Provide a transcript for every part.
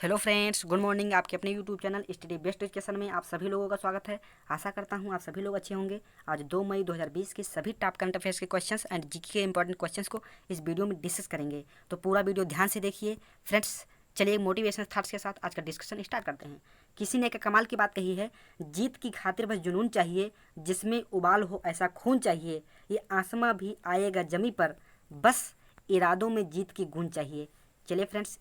Hello friends, good morning. आपके अपने YouTube channel study best education में आप सभी लोगों का स्वागत है। आशा करता हूं आप सभी लोग अच्छे होंगे। आज 2 मई 2020 के सभी टॉप करंट अफेयर्स के क्वेश्चंस एंड जीके के इंपॉर्टेंट क्वेश्चंस को इस वीडियो में डिस्कस करेंगे, तो पूरा वीडियो ध्यान से देखिए फ्रेंड्स। चलिए मोटिवेशनल थॉट्स के साथ आज का डिस्कशन स्टार्ट करते हैं। किसी ने एक कमाल की बात कही है, जीत की खातिर बस जुनून चाहिए, जिसमें उबाल हो ऐसा खून चाहिए, ये आसमां भी आएगा जमी पर, बस इरादों में जीत की गूंज चाहिए। चलिए फ्रेंड्स,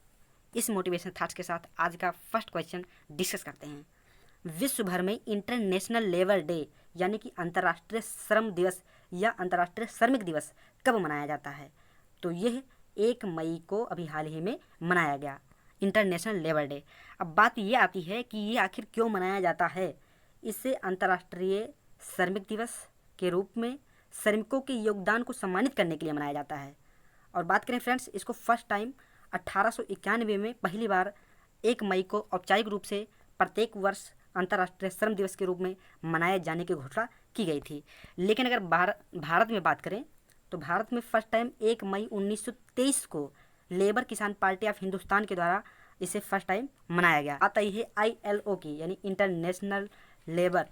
इस मोटिवेशन थॉट्स के साथ आज का फर्स्ट क्वेश्चन डिस्कस करते हैं। विश्व भर में इंटरनेशनल लेबर डे यानी कि अंतर्राष्ट्रीय श्रम दिवस या अंतर्राष्ट्रीय श्रमिक दिवस कब मनाया जाता है? तो यह 1 मई को अभी हाल ही में मनाया गया, इंटरनेशनल लेबर डे। अब बात ये आती है कि ये आखिर क्यों मनाया जाता है। इसे अंतर्राष्ट्रीय श्रमिक दिवस के रूप में श्रमिकों के योगदान को सम्मानित करने के लिए मनाया जाता है। और बात करें फ्रेंड्स, इसको फर्स्ट टाइम 1891 में पहली बार 1 मई को औपचारिक रूप से प्रत्येक वर्ष अंतर्राष्ट्रीय श्रम दिवस के रूप में मनाए जाने की घोषणा की गई थी। लेकिन अगर भारत में बात करें तो भारत में फर्स्ट टाइम 1 मई 1923 को लेबर किसान पार्टी ऑफ हिंदुस्तान के द्वारा इसे फर्स्ट टाइम मनाया गया। आता ही है ILO की यानी इंटरनेशनल लेबर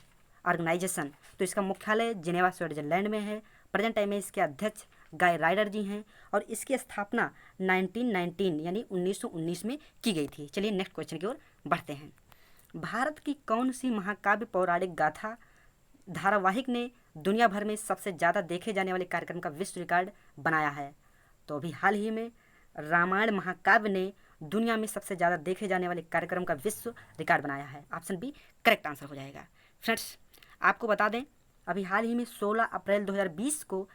ऑर्गेनाइजेशन। तो इसका मुख्यालय जिनेवा स्विट्जरलैंड में है। प्रेजेंट टाइम में इसके अध्यक्ष गाय राइडर जी हैं और इसकी स्थापना 1919 यानी 1919 में की गई थी। चलिए नेक्स्ट क्वेश्चन की ओर बढ़ते हैं। भारत की कौन सी महाकाव्य पौराणिक गाथा धारावाहिक ने दुनिया भर में सबसे ज़्यादा देखे जाने वाले कार्यक्रम का विश्व रिकॉर्ड बनाया है? तो अभी हाल ही में रामायण महाकाव्य ने दुनिया में सबसे ज़्यादा देखे जाने वाले कार्यक्रम का विश्व रिकॉर्ड बनाया है। ऑप्शन बी करेक्ट आंसर हो जाएगा। फ्रेंड्स, आपको बता दें, अभी हाल ही में 16 अप्रैल 2020 को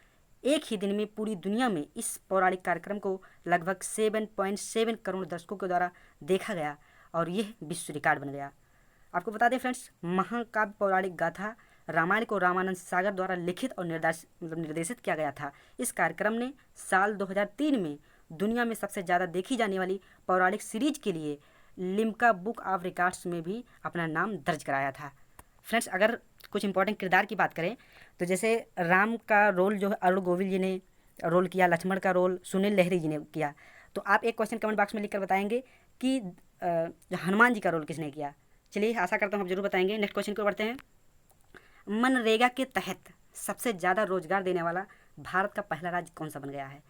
एक ही दिन में पूरी दुनिया में इस पौराणिक कार्यक्रम को लगभग 7.7 करोड़ दर्शकों के द्वारा देखा गया और यह विश्व रिकॉर्ड बन गया। आपको बता दें फ्रेंड्स, महाकाव्य पौराणिक गाथा रामायण को रामानंद सागर द्वारा लिखित और निर्देशित किया गया था। इस कार्यक्रम ने साल 2003 में दुनिया में सबसे ज़्यादा देखी जाने वाली पौराणिक सीरीज के लिए लिम्का बुक ऑफ रिकॉर्ड्स में भी अपना नाम दर्ज कराया था। फ्रेंड्स, अगर कुछ इंपॉर्टेंट किरदार की बात करें तो जैसे राम का रोल जो है अरुण गोविल जी ने रोल किया, लक्ष्मण का रोल सुनील लहरी जी ने किया। तो आप एक क्वेश्चन कमेंट बॉक्स में लिखकर बताएंगे कि हनुमान जी का रोल किसने किया। चलिए, आशा करता हूँ आप जरूर बताएंगे। नेक्स्ट क्वेश्चन को बढ़ते हैं। मनरेगा के तहत सबसे ज़्यादा रोजगार देने वाला भारत का पहला राज्य कौन सा बन गया है?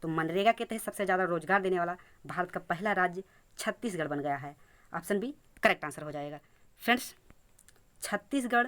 तो मनरेगा के तहत सबसे ज़्यादा रोजगार देने वाला भारत का पहला राज्य छत्तीसगढ़ बन गया है। ऑप्शन बी करेक्ट आंसर हो जाएगा। फ्रेंड्स, छत्तीसगढ़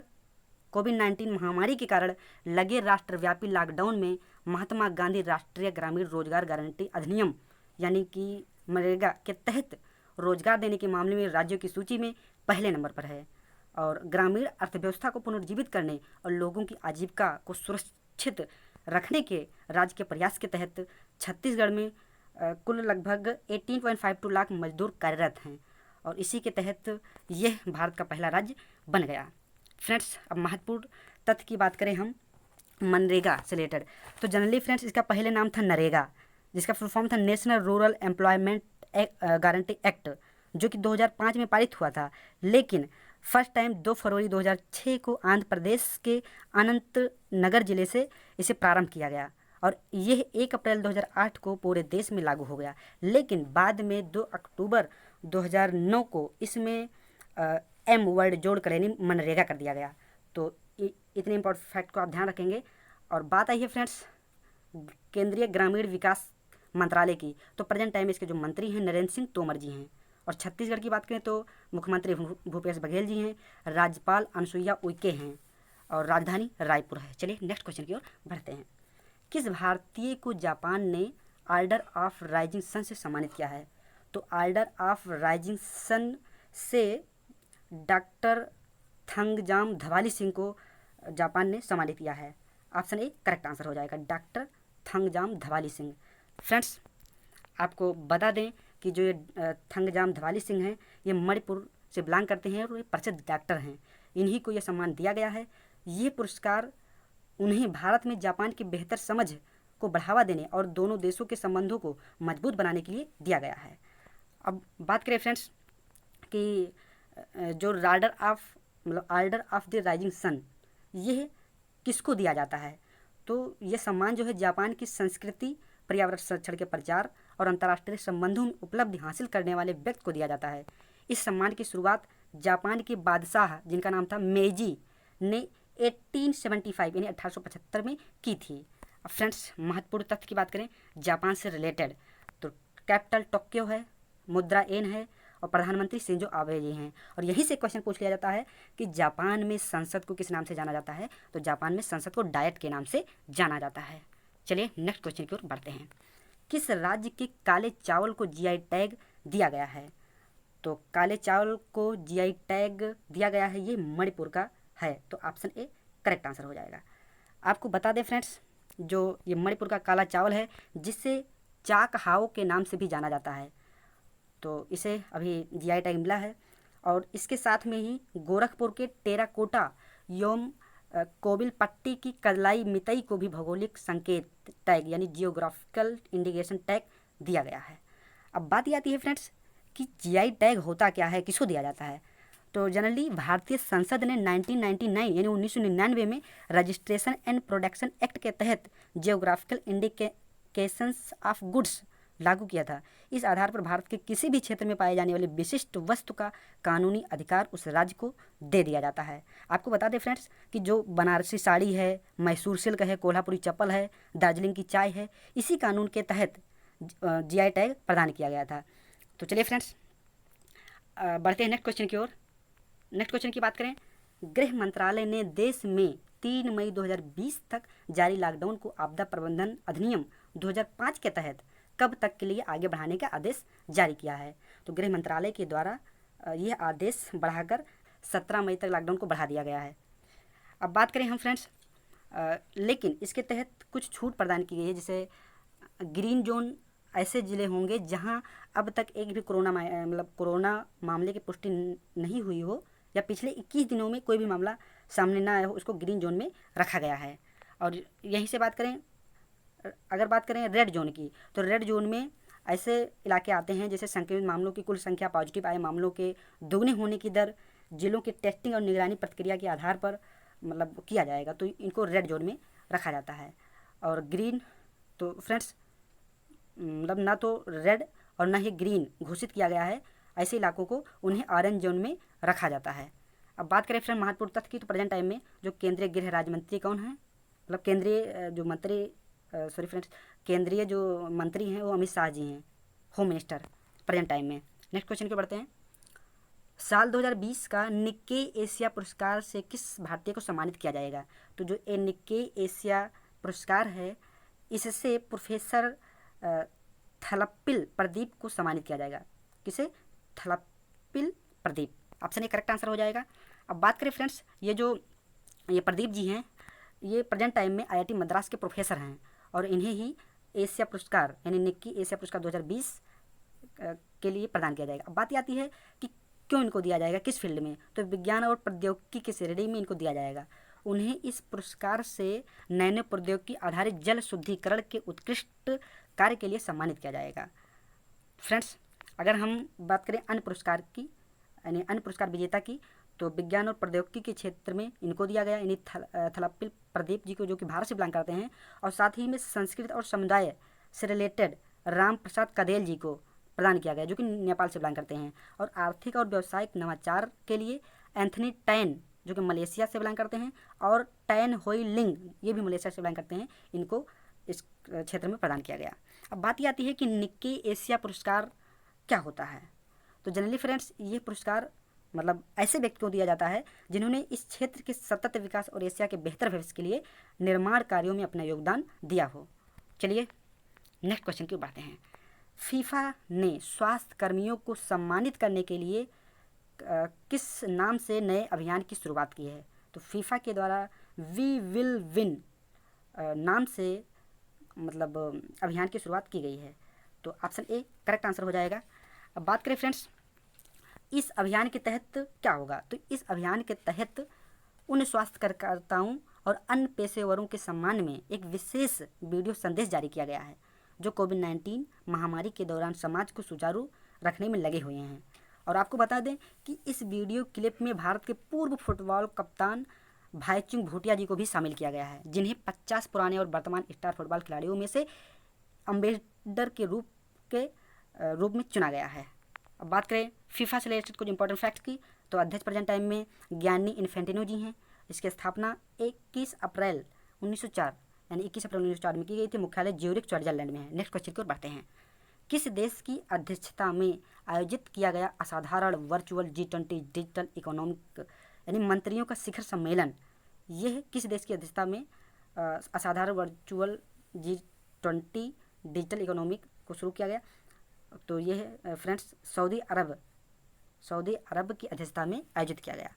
कोविड-19 महामारी के कारण लगे राष्ट्रव्यापी लॉकडाउन में महात्मा गांधी राष्ट्रीय ग्रामीण रोजगार गारंटी अधिनियम यानी कि मनरेगा के तहत रोजगार देने के मामले में राज्यों की सूची में पहले नंबर पर है। और ग्रामीण अर्थव्यवस्था को पुनर्जीवित करने और लोगों की आजीविका को सुरक्षित रखने के राज्य के प्रयास के तहत छत्तीसगढ़ में कुल लगभग 18.52 लाख मजदूर कार्यरत हैं और इसी के तहत यह भारत का पहला राज्य बन गया। फ्रेंड्स, अब महत्वपूर्ण तथ्य की बात करें हम मनरेगा से रिलेटेड, तो जनरली फ्रेंड्स इसका पहले नाम था नरेगा, जिसका फुल फॉर्म था national rural employment guarantee act, जो कि 2005 में पारित हुआ था। लेकिन फर्स्ट टाइम 2 फरवरी 2006 को आंध्र प्रदेश के अनंतनगर जिले से इसे प्रारंभ किया गया और यह 1 अप्रैल 2008 को पूरे देश में लागू हो गया। लेकिन बाद में 2 अक्टूबर 2009 को इसमें एम वर्ड जोड़कर यानी मनरेगा कर दिया गया। तो इतने इंपॉर्टेंट फैक्ट को आप ध्यान रखेंगे। और बात आई है फ्रेंड्स केंद्रीय ग्रामीण विकास मंत्रालय की, तो प्रेजेंट टाइम में इसके जो मंत्री हैं नरेंद्र सिंह तोमर जी हैं। और छत्तीसगढ़ की बात करें तो मुख्यमंत्री भूपेश बघेल जी हैं, राज्यपाल अनुसुईया उइके हैं और राजधानी रायपुर है। चलिए नेक्स्ट क्वेश्चन की ओर बढ़ते हैं। किस भारतीय को जापान ने ऑर्डर ऑफ राइजिंग सन से सम्मानित किया है? तो ऑर्डर ऑफ राइजिंग सन से डॉक्टर थंगजाम धवाली सिंह को जापान ने सम्मानित किया है। ऑप्शन ए करेक्ट आंसर हो जाएगा, डॉक्टर थंगजाम धवाली सिंह। फ्रेंड्स, आपको बता दें कि जो ये थंगजाम धवाली सिंह हैं ये मणिपुर से बिलोंग करते हैं और ये प्रसिद्ध डॉक्टर हैं। इन्हीं को यह सम्मान दिया गया है। ये पुरस्कार उन्हें भारत में जापान की बेहतर समझ को बढ़ावा देने और दोनों देशों के संबंधों को मजबूत बनाने के लिए दिया गया है। अब बात करें फ्रेंड्स कि जो order of the rising sun यह किसको दिया जाता है? तो ये सम्मान जो है जापान की संस्कृति, पर्यावरण संरक्षण के प्रचार और अंतर्राष्ट्रीय संबंधों में उपलब्धि हासिल करने वाले व्यक्ति को दिया जाता है। इस सम्मान की शुरुआत जापान के बादशाह जिनका नाम था मेजी ने 1875 यानी 1875 में की थी। अब फ्रेंड्स महत्वपूर्ण तथ्य की बात करें जापान से रिलेटेड, तो कैपिटल टोक्यो है, मुद्रा येन है और प्रधानमंत्री शिंजो आबे जी हैं। और यहीं से क्वेश्चन पूछ लिया जाता है कि जापान में संसद को किस नाम से जाना जाता है, तो जापान में संसद को डायट के नाम से जाना जाता है। चलिए नेक्स्ट क्वेश्चन की ओर बढ़ते हैं। किस राज्य के काले चावल को जीआई टैग दिया गया है, तो काले चावल को जीआई टैग दिया गया है, ये मणिपुर का है, तो ऑप्शन ए करेक्ट आंसर हो जाएगा। आपको बता दें फ्रेंड्स, जो ये मणिपुर का काला चावल है जिसे चाक हाओ के नाम से भी जाना जाता है, तो इसे अभी जीआई टैग मिला है। और इसके साथ में ही गोरखपुर के टेराकोटा योम कोबिल पट्टी की कलाई मितई को भी भौगोलिक संकेत टैग यानी जियोग्राफिकल इंडिकेशन टैग दिया गया है। अब बात आती है फ्रेंड्स कि जीआई टैग होता क्या है, किसको दिया जाता है, तो जनरली भारतीय संसद ने 1999 यानी 1999 में रजिस्ट्रेशन एंड प्रोडक्शन एक्ट के तहत जियोग्राफिकल इंडिकेशंस ऑफ गुड्स लागू किया था। इस आधार पर भारत के किसी भी क्षेत्र में पाए जाने वाले विशिष्ट वस्तु का कानूनी अधिकार उस राज्य को दे दिया जाता है। आपको बता दें फ्रेंड्स कि जो बनारसी साड़ी है, मैसूर सिल्क है, कोल्हापुरी चप्पल है, दार्जिलिंग की चाय है, इसी कानून के तहत जीआई टैग प्रदान किया गया था। तो चलिए फ्रेंड्स बढ़ते हैं नेक्स्ट क्वेश्चन की ओर। नेक्स्ट क्वेश्चन की बात करें, गृह मंत्रालय ने देश में 3 मई 2020 तक जारी लॉकडाउन को आपदा प्रबंधन अधिनियम 2005 के तहत कब तक के लिए आगे बढ़ाने का आदेश जारी किया है, तो गृह मंत्रालय के द्वारा यह आदेश बढ़ाकर 17 मई तक लॉकडाउन को बढ़ा दिया गया है। अब बात करें हम फ्रेंड्स, लेकिन इसके तहत कुछ छूट प्रदान की गई है, जैसे ग्रीन जोन ऐसे ज़िले होंगे जहां अब तक एक भी कोरोना मामले की पुष्टि नहीं हुई हो या पिछले 21 दिनों में कोई भी मामला सामने ना आया हो, उसको ग्रीन जोन में रखा गया है। और यहीं से बात करें, अगर बात करें रेड जोन की, तो रेड जोन में ऐसे इलाके आते हैं जैसे संक्रमित मामलों की कुल संख्या पॉजिटिव आए मामलों के दोगुने होने की दर जिलों की टेस्टिंग और निगरानी प्रक्रिया के आधार पर किया जाएगा, तो इनको रेड जोन में रखा जाता है। और ग्रीन, तो फ्रेंड्स ना तो रेड और ना ही ग्रीन घोषित किया गया है, ऐसे इलाकों को उन्हें ऑरेंज जोन में रखा जाता है। अब बात करें फ्रेंड महत्वपूर्ण तथ्य की, तो प्रेजेंट टाइम में जो केंद्रीय गृह राज्य मंत्री कौन है, केंद्रीय जो मंत्री हैं वो अमित शाह जी हैं, होम मिनिस्टर प्रेजेंट टाइम में। नेक्स्ट क्वेश्चन पे बढ़ते हैं। साल 2020 का निक्के एशिया पुरस्कार से किस भारतीय को सम्मानित किया जाएगा, तो जो ये निक्के एशिया पुरस्कार है इससे प्रोफेसर थलप्पिल प्रदीप को सम्मानित किया जाएगा। किसे? Thalappil Pradeep, option A correct answer हो जाएगा। अब बात करें फ्रेंड्स, ये प्रदीप जी हैं, ये प्रेजेंट टाइम में आईआईटी मद्रास के प्रोफेसर हैं और इन्हें ही एशिया पुरस्कार यानी निक्की एशिया पुरस्कार 2020 के लिए प्रदान किया जाएगा। अब बात आती है कि क्यों इनको दिया जाएगा, किस फील्ड में, तो विज्ञान और प्रौद्योगिकी की श्रेणी में इनको दिया जाएगा। उन्हें इस पुरस्कार से नैनो प्रौद्योगिकी आधारित जल शुद्धिकरण के उत्कृष्ट कार्य के लिए सम्मानित किया जाएगा। फ्रेंड्स अगर हम बात करें अन्य पुरस्कार की यानी अन्य पुरस्कार विजेता की, तो विज्ञान और प्रौद्योगिकी के क्षेत्र में इनको दिया गया यानी थलप्पिल प्रदीप जी को, जो कि भारत से बिलोंग करते हैं, और साथ ही में संस्कृत और समुदाय से रिलेटेड राम प्रसाद कदेल जी को प्रदान किया गया जो कि नेपाल से बिलोंग करते हैं। और आर्थिक और व्यावसायिक नवाचार के लिए एंथनी टैन जो कि मलेशिया से बिलोंग करते हैं और टैन होई लिंग ये भी मलेशिया से बिलोंग करते हैं, इनको इस क्षेत्र में प्रदान किया गया। अब बात ये आती है कि निक्के एशिया पुरस्कार क्या होता है, तो जनरली फ्रेंड्स ये पुरस्कार ऐसे व्यक्ति को दिया जाता है जिन्होंने इस क्षेत्र के सतत विकास और एशिया के बेहतर भविष्य के लिए निर्माण कार्यों में अपना योगदान दिया हो। चलिए नेक्स्ट क्वेश्चन की बातें हैं। फीफा ने स्वास्थ्य कर्मियों को सम्मानित करने के लिए किस नाम से नए अभियान की शुरुआत की है, तो फीफा के द्वारा वी विल विन नाम से अभियान की शुरुआत की गई है, तो ऑप्शन ए करेक्ट आंसर हो जाएगा। अब बात करें फ्रेंड्स इस अभियान के तहत क्या होगा, तो इस अभियान के तहत उन स्वास्थ्य कार्यकर्ताओं और अन्य पेशेवरों के सम्मान में एक विशेष वीडियो संदेश जारी किया गया है जो कोविड-19 महामारी के दौरान समाज को सुचारू रखने में लगे हुए हैं। और आपको बता दें कि इस वीडियो क्लिप में भारत के पूर्व फुटबॉल कप्तान भाईचुंग भूटिया जी को भी शामिल किया गया है, जिन्हें 50 पुराने और वर्तमान स्टार फुटबॉल खिलाड़ियों में से एम्बेसडर के रूप में चुना गया है। अब बात करें फीफा से रिलेटेड कुछ इंपॉर्टेंट फैक्ट की, तो अध्यक्ष प्रेजेंट टाइम में गियानी इन्फेंटिनो जी हैं। इसकी स्थापना 21 अप्रैल 1904 यानी 21 अप्रैल 1904 में की गई थी। मुख्यालय ज्यूरिख स्विट्जरलैंड में है। नेक्स्ट क्वेश्चन की ओर बढ़ते हैं। किस देश की अध्यक्षता में आयोजित किया गया असाधारण वर्चुअल G20 डिजिटल इकोनॉमिक यानी मंत्रियों का शिखर सम्मेलन, यह किस देश की अध्यक्षता में असाधारण वर्चुअल G20 डिजिटल इकोनॉमिक को शुरू किया गया? तो ये है फ्रेंड्स सऊदी अरब की अध्यक्षता में आयोजित किया गया।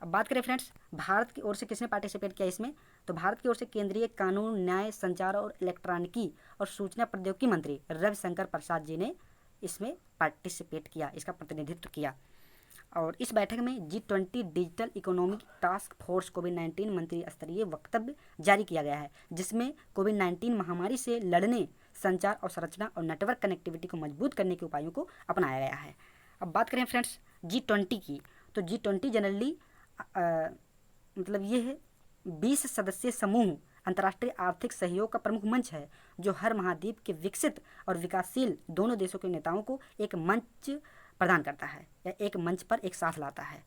अब बात करें फ्रेंड्स भारत की ओर से किसने पार्टिसिपेट किया इसमें, तो भारत की ओर से केंद्रीय कानून, न्याय, संचार और इलेक्ट्रॉनिकी और सूचना प्रौद्योगिकी मंत्री रविशंकर प्रसाद जी ने इसमें पार्टिसिपेट किया, इसका प्रतिनिधित्व किया। और इस बैठक में G20 digital economic task force कोविड-19 मंत्री स्तरीय वक्तव्य जारी किया गया है, जिसमें कोविड-19 महामारी से लड़ने, संचार और संरचना और नेटवर्क कनेक्टिविटी को मजबूत करने के उपायों को अपनाया गया है। अब बात करें फ्रेंड्स G20 की, तो G20 जनरली मतलब ये है 20 सदस्यीय समूह अंतर्राष्ट्रीय आर्थिक सहयोग का प्रमुख मंच है, जो हर महाद्वीप के विकसित और विकासशील दोनों देशों के नेताओं को एक मंच प्रदान करता है या एक मंच पर एक साथ लाता है।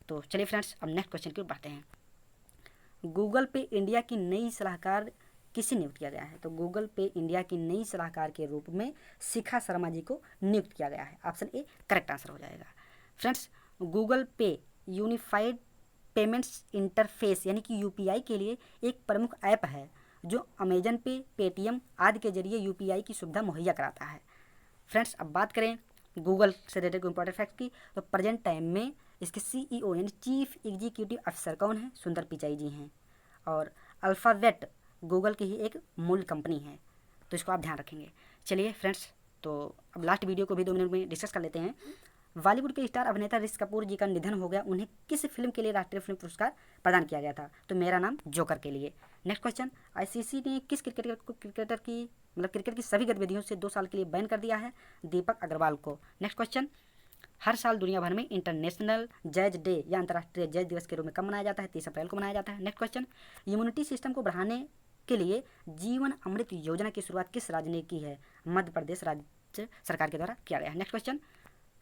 तो चलिए फ्रेंड्स अब नेक्स्ट क्वेश्चन की ओर बढ़ते हैं। गूगल पे इंडिया की नई सलाहकार किसे नियुक्त किया गया है? तो गूगल पे इंडिया की नई सलाहकार के रूप में शिखा शर्मा जी को नियुक्त किया गया है। ऑप्शन ए करेक्ट आंसर हो जाएगा। फ्रेंड्स गूगल पे यूनिफाइड पेमेंट्स इंटरफेस यानी कि यूपीआई के लिए एक प्रमुख ऐप है, जो अमेजन पे, पेटीएम आदि के जरिए यूपीआई की सुविधा मुहैया कराता है। फ्रेंड्स अब बात करें गूगल से रिलेटेड इंपॉर्टेंट फैक्ट की, तो प्रेजेंट टाइम में इसके सीईओ यानी चीफ एग्जीक्यूटिव ऑफिसर कौन है? सुंदर पिचाई जी हैं। और अल्फ़ाबेट गूगल की ही एक मूल कंपनी है, तो इसको आप ध्यान रखेंगे। चलिए फ्रेंड्स तो अब लास्ट वीडियो को भी 2 मिनट में डिस्कस कर लेते हैं। बॉलीवुड के स्टार अभिनेता ऋषि कपूर जी का निधन हो गया, उन्हें किस फिल्म के लिए राष्ट्रीय फिल्म पुरस्कार प्रदान किया गया था? तो मेरा नाम जोकर के लिए। नेक्स्ट क्वेश्चन, आईसीसी ने किस क्रिकेटर की सभी गतिविधियों से 2 साल के लिए बैन कर दिया है? दीपक अग्रवाल को। नेक्स्ट क्वेश्चन, हर साल दुनिया भर में इंटरनेशनल जैज डे या अंतर्राष्ट्रीय जैज दिवस के रूप में कब मनाया जाता है? 30 अप्रैल को मनाया जाता है। नेक्स्ट क्वेश्चन, इम्यूनिटी सिस्टम को बढ़ाने के लिए जीवन अमृत योजना की शुरुआत किस राज्य ने की है? मध्य प्रदेश राज्य सरकार के द्वारा किया गया है। नेक्स्ट क्वेश्चन,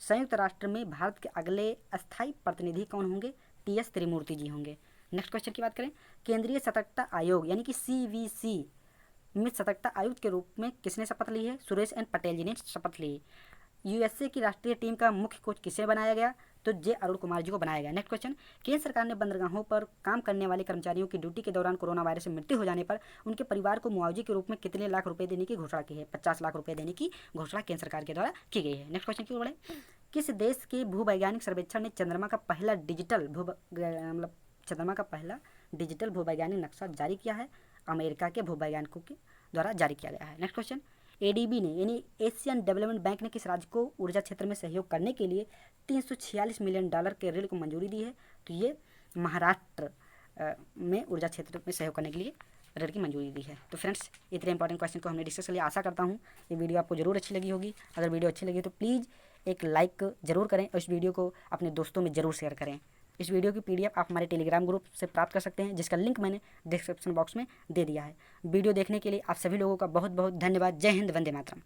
संयुक्त राष्ट्र में भारत के अगले अस्थायी प्रतिनिधि कौन होंगे? टीएस त्रिमूर्ति जी होंगे। नेक्स्ट क्वेश्चन की बात करें, केंद्रीय सतर्कता आयोग यानी कि सीवीसी में सतर्कता आयुक्त के रूप में किसने शपथ ली है? सुरेश एन पटेल जी ने शपथ ली। यूएसए की राष्ट्रीय टीम का मुख्य कोच किसे बनाया गया? तो जे अरुण कुमार जी को बनाया गया। नेक्स्ट क्वेश्चन, केंद्र सरकार ने बंदरगाहों पर काम करने वाले कर्मचारियों की ड्यूटी के दौरान कोरोना वायरस से मृत्यु हो जाने पर उनके परिवार को मुआवजे के रूप में कितने लाख रुपए देने की घोषणा की है? 50 लाख रुपए देने की घोषणा केंद्र सरकार के द्वारा की गई है। नेक्स्ट क्वेश्चन की ओर बढ़े, किस देश के भूवैज्ञानिक सर्वेक्षण ने चंद्रमा का पहला डिजिटल भूवैज्ञानिक नक्शा जारी किया है? अमेरिका के भूवैज्ञानिकों के द्वारा जारी किया गया है। नेक्स्ट क्वेश्चन, एडीबी ने यानी एशियन डेवलपमेंट बैंक ने किस राज्य को ऊर्जा क्षेत्र में सहयोग करने के लिए $346 मिलियन के ऋण को मंजूरी दी है? तो ये महाराष्ट्र में ऊर्जा क्षेत्र में सहयोग करने के लिए ऋण की मंजूरी दी है। तो फ्रेंड्स इतने इंपॉर्टेंट क्वेश्चन को हमने डिस्कस कर लिया। आशा करता हूँ ये वीडियो आपको जरूर अच्छी लगी होगी। अगर वीडियो अच्छी लगी तो प्लीज़ एक लाइक ज़रूर करें और इस वीडियो को अपने दोस्तों में ज़रूर शेयर करें। इस वीडियो की पीडीएफ आप हमारे टेलीग्राम ग्रुप से प्राप्त कर सकते हैं, जिसका लिंक मैंने डिस्क्रिप्शन बॉक्स में दे दिया है। वीडियो देखने के लिए आप सभी लोगों का बहुत बहुत धन्यवाद। जय हिंद, वंदे मातरम।